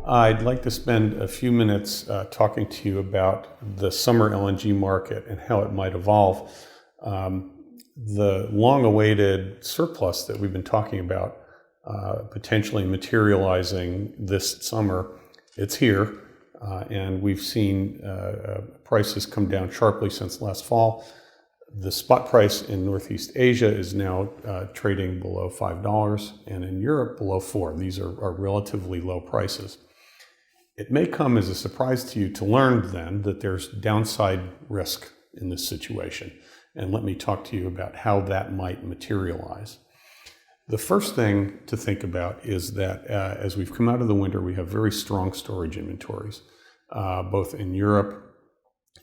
I'd like to spend a few minutes talking to you about the summer LNG market and how it might evolve. The long-awaited surplus that we've been talking about potentially materializing this summer, it's here, and we've seen prices come down sharply since last fall. The spot price in Northeast Asia is now trading below $5, and in Europe below $4. These are relatively low prices. It may come as a surprise to you to learn then that there's downside risk in this situation. And let me talk to you about how that might materialize. The first thing to think about is that as we've come out of the winter, we have very strong storage inventories, both in Europe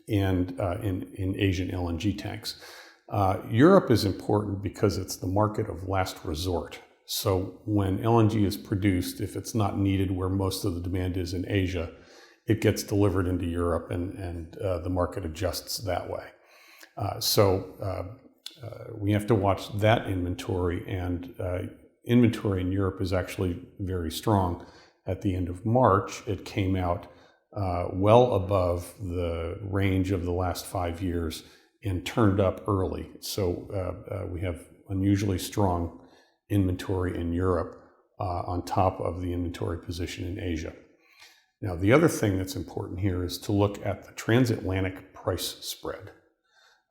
and in Asian LNG tanks. Europe is important because it's the market of last resort. So when LNG is produced, if it's not needed where most of the demand is in Asia, it gets delivered into Europe and the market adjusts that way. We have to watch that inventory, and inventory in Europe is actually very strong. At the end of March, it came out well above the range of the last 5 years and turned up early. So we have unusually strong inventory in Europe on top of the inventory position in Asia. Now, the other thing that's important here is to look at the transatlantic price spread.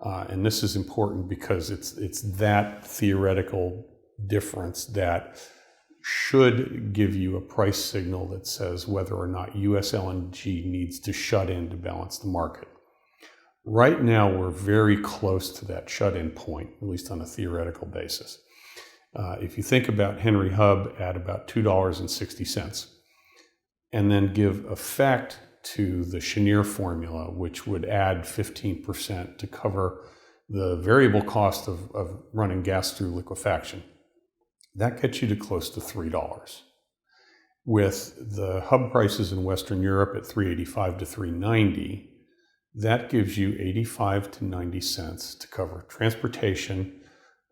And this is important because it's that theoretical difference that should give you a price signal that says whether or not US LNG needs to shut in to balance the market. Right now, we're very close to that shut-in point, at least on a theoretical basis. If you think about Henry Hub at about $2.60, and then give effect to the Cheniere formula, which would add 15% to cover the variable cost of running gas through liquefaction, that gets you to close to $3. With the hub prices in Western Europe at $3.85 to $3.90, that gives you 85 to 90 cents to cover transportation,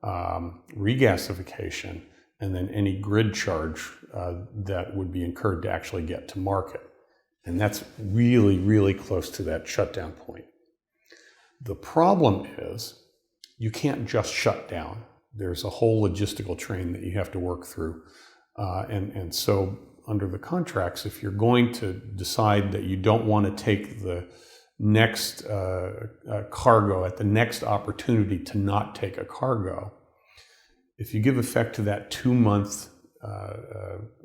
regasification, and then any grid charge that would be incurred to actually get to market. And that's really, really close to that shutdown point. The problem is you can't just shut down. There's a whole logistical train that you have to work through. And so under the contracts, if you're going to decide that you don't want to take the next cargo at the next opportunity to not take a cargo, if you give effect to that 2-month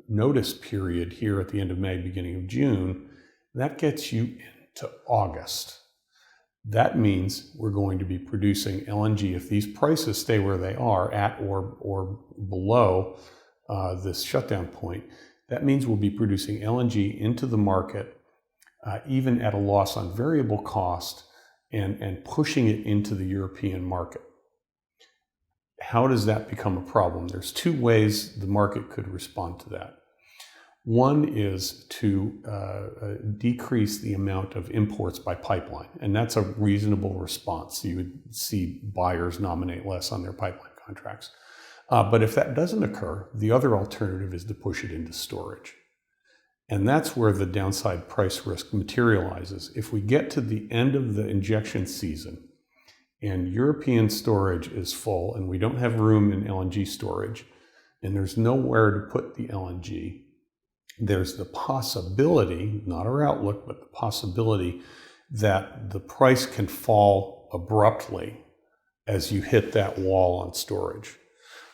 notice period here at the end of May, beginning of June, that gets you into August. That means we're going to be producing LNG if these prices stay where they are at or below this shutdown point. That means we'll be producing LNG into the market even at a loss on variable cost and pushing it into the European market. How does that become a problem? There's 2 ways the market could respond to that. One is to decrease the amount of imports by pipeline, and that's a reasonable response. You would see buyers nominate less on their pipeline contracts. But if that doesn't occur, the other alternative is to push it into storage. And that's where the downside price risk materializes. If we get to the end of the injection season and European storage is full and we don't have room in LNG storage and there's nowhere to put the LNG, there's the possibility, not our outlook, but the possibility that the price can fall abruptly as you hit that wall on storage.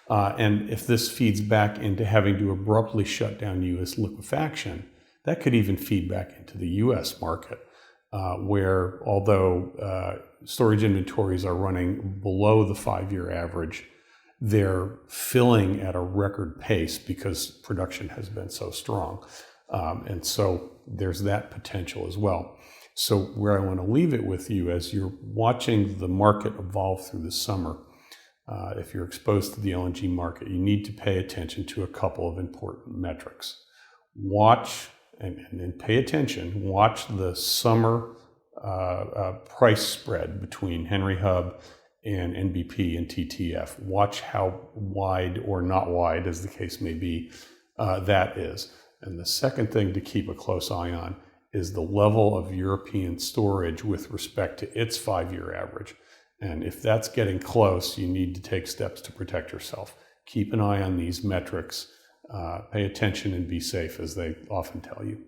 And if this feeds back into having to abruptly shut down U.S. liquefaction, that could even feed back into the U.S. market, where although storage inventories are running below the 5-year average, they're filling at a record pace because production has been so strong. And so there's that potential as well. So where I want to leave it with you as you're watching the market evolve through the summer, if you're exposed to the LNG market, you need to pay attention to a couple of important metrics. Watch and pay attention, watch the summer price spread between Henry Hub and NBP and TTF. Watch how wide or not wide, as the case may be, that is. And the second thing to keep a close eye on is the level of European storage with respect to its 5-year average. And if that's getting close, you need to take steps to protect yourself. Keep an eye on these metrics, pay attention and be safe, as they often tell you.